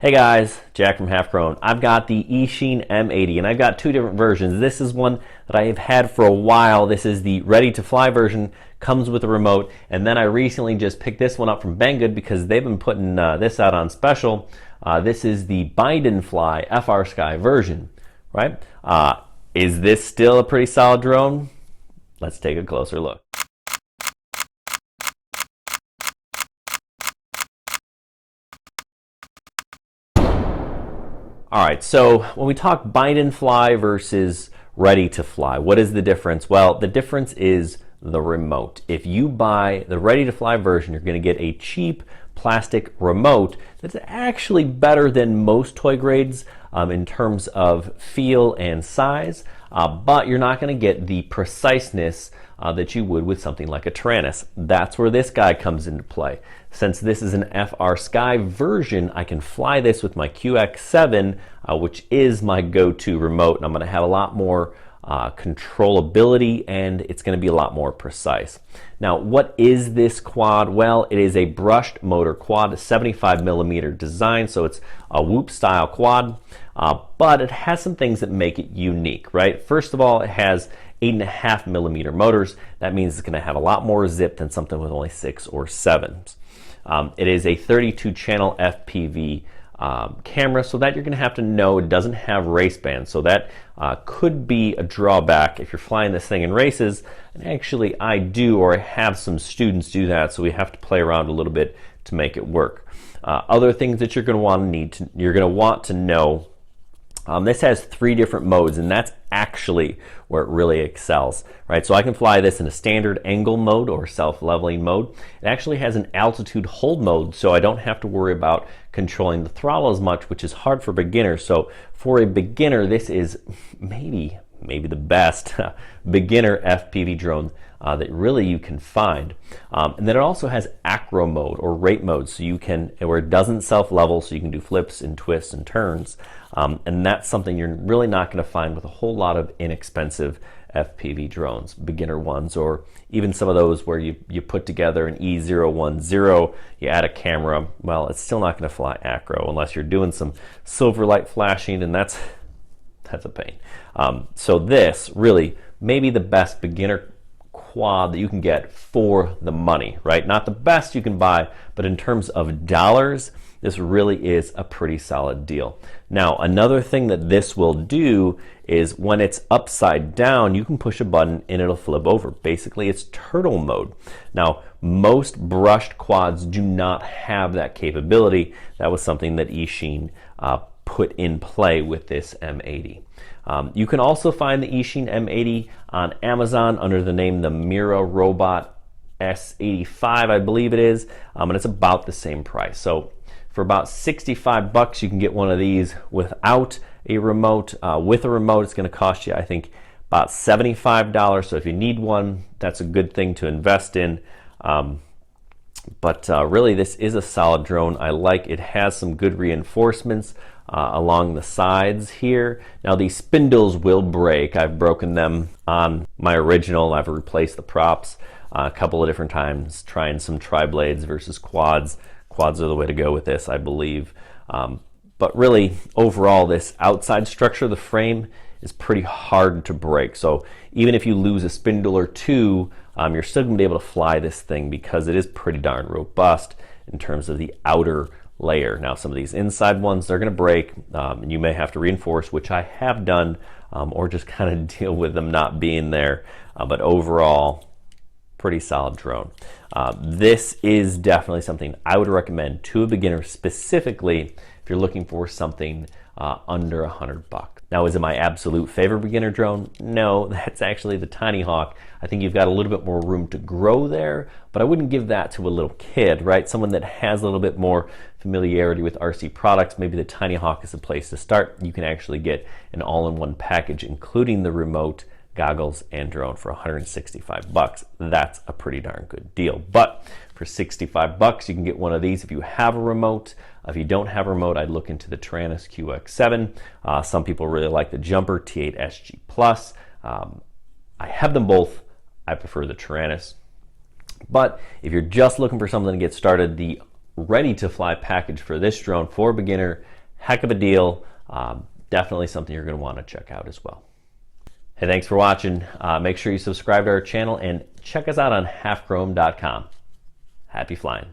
Hey guys, Jack from Half Grown. I've got the Eachine M80 and I've got two different versions. This is one that I have had for a while. This is the ready to fly version, comes with a remote, and then I recently just picked this one up from Banggood because they've been putting this out on special. This is the Bind and Fly FR Sky version, right? Is this still a pretty solid drone? Let's take a closer look. All right, so when we talk bind and fly versus ready to fly, what is the difference? Well, the difference is the remote. If you buy the ready to fly version, you're going to get a cheap plastic remote that's actually better than most toy grades in terms of feel and size, but you're not going to get the preciseness that you would with something like a Tyrannus. That's where this guy comes into play. Since this is an FR Sky version, I can fly this with my QX7, which is my go-to remote, and I'm going to have a lot more controllability, and it's going to be a lot more precise. Now, what is this quad? Well, it is a brushed motor quad, a 75mm design, so it's a Whoop style quad, but it has some things that make it unique, right? First of all, it has 8.5mm motors. That means it's going to have a lot more zip than something with only 6 or 7s. It is a 32 channel FPV camera, so that you're going to have to know it doesn't have race bands, so that could be a drawback if you're flying this thing in races. And actually I do, or I have some students do that, so we have to play around a little bit to make it work. Other things that you're going to want to know. This has 3 different modes, and that's actually where it really excels, right? So I can fly this in a standard angle mode or self-leveling mode. It actually has an altitude hold mode, so I don't have to worry about controlling the throttle as much, which is hard for beginners. So for a beginner, this is maybe the best beginner FPV drone that really you can find. And then it also has acro mode or rate mode, so you can, where it doesn't self-level, so you can do flips and twists and turns. And that's something you're really not going to find with a whole lot of inexpensive FPV drones, beginner ones, or even some of those where you put together an E010, you add a camera. Well, it's still not going to fly acro unless you're doing some silver light flashing, and that's a pain. So this really may be the best beginner quad that you can get for the money, right? Not the best you can buy, but in terms of dollars, this really is a pretty solid deal. Now, another thing that this will do is when it's upside down, you can push a button and it'll flip over. Basically, it's turtle mode. Now, most brushed quads do not have that capability. That was something that Eachine put in play with this M80. You can also find the Eachine M80 on Amazon under the name the Mira Robot S85, I believe it is, and it's about the same price. So for about 65 bucks, you can get one of these without a remote. With a remote, it's going to cost you, I think, about $75. So if you need one, that's a good thing to invest in. But really, this is a solid drone. I like it. Has some good reinforcements along the sides here. Now, these spindles will break. I've broken them on my original. I've replaced the props a couple of different times, trying some tri-blades versus quads. Quads are the way to go with this, I believe. But really, overall, this outside structure of the frame is pretty hard to break. So even if you lose a spindle or two, you're still going to be able to fly this thing because it is pretty darn robust in terms of the outer layer. Now, some of these inside ones, they're going to break, and you may have to reinforce, which I have done, or just kind of deal with them not being there. But overall, pretty solid drone. This is definitely something I would recommend to a beginner, specifically if you're looking for something under $100. Now, is it my absolute favorite beginner drone? No, that's actually the Tiny Hawk. I think you've got a little bit more room to grow there, but I wouldn't give that to a little kid, right? Someone that has a little bit more familiarity with RC products, maybe the Tiny Hawk is a place to start. You can actually get an all-in-one package, including the remote, goggles, and drone for 165 bucks. That's a pretty darn good deal. But for 65 bucks, you can get one of these if you have a remote. If you don't have a remote, I'd look into the Tyrannus QX7. Some people really like the Jumper T8 SG Plus. I have them both. I prefer the Tyrannus. But if you're just looking for something to get started, the ready to fly package for this drone for beginner. Heck of a deal. Definitely something you're going to want to check out as well. Hey, thanks for watching. Make sure you subscribe to our channel and check us out on halfchrome.com. Happy flying.